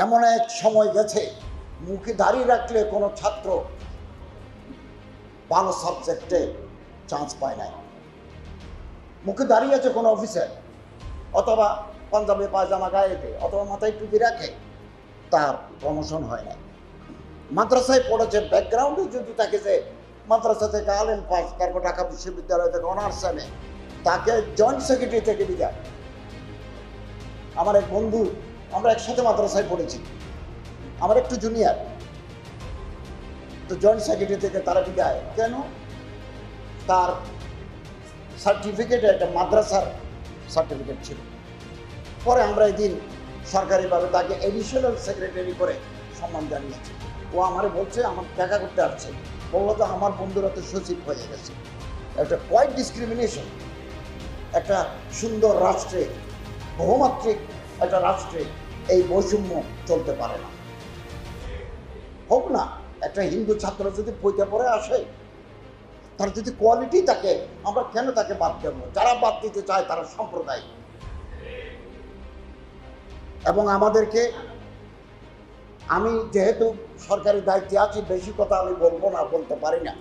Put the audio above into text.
এমন এক সময় গেছে মুখে দাঁড়িয়ে রাখলে কোনো ছাত্র ভালো সাবজেক্টে চান্স পায় নাই। মুখে দাঁড়িয়ে আছে কোনো অফিসার, অথবা পাঞ্জাবি পায়জামা গায়েতে অথবা মাথায় টুপি রাখে, তার প্রমোশন হয় নাই। মাদ্রাসায় পড়েছে, ব্যাকগ্রাউন্ডে যদি থাকে যে মাদ্রাসা থেকে আলেম পাস, তারপর ঢাকা বিশ্ববিদ্যালয় থেকে অনার্স আনে, তাকে জয়েন্ট সেক্রেটারি থেকে বিদায়। আমার এক বন্ধু, আমরা একসাথে মাদ্রাসায় পড়েছি, আমার একটু জুনিয়র, তো জয়েন্ট সেক্রেটারি থেকে তারা বিদায় কেন? তার সার্টিফিকেটে একটা মাদ্রাসার সার্টিফিকেট ছিল। পরে আমরা এদিন সরকারিভাবে তাকে এডিশনাল সেক্রেটারি করে সম্মান জানিয়েছি। ও আমারে বলছে, আমার দেখা করতে আসছে, বললো তো আমার বন্ধুরা তো সচিব হয়ে গেছে। একটা কোয়াইট ডিসক্রিমিনেশন। একটা সুন্দর রাষ্ট্রে, বহুমাত্রিক একটা রাষ্ট্রে এই বৈষম্য চলতে পারে না। হোক না, একটা হিন্দু ছাত্র যদি বইতে পড়ে আসে, তার যদি কোয়ালিটি থাকে, আমরা কেন তাকে বাদ দেব? যারা বাদ দিতে চায় তারা সাম্প্রদায়িক। এবং আমাদেরকে, আমি যেহেতু সরকারি দায়িত্বে আছি, বেশি কথা আমি বলবো না, বলতে পারি না।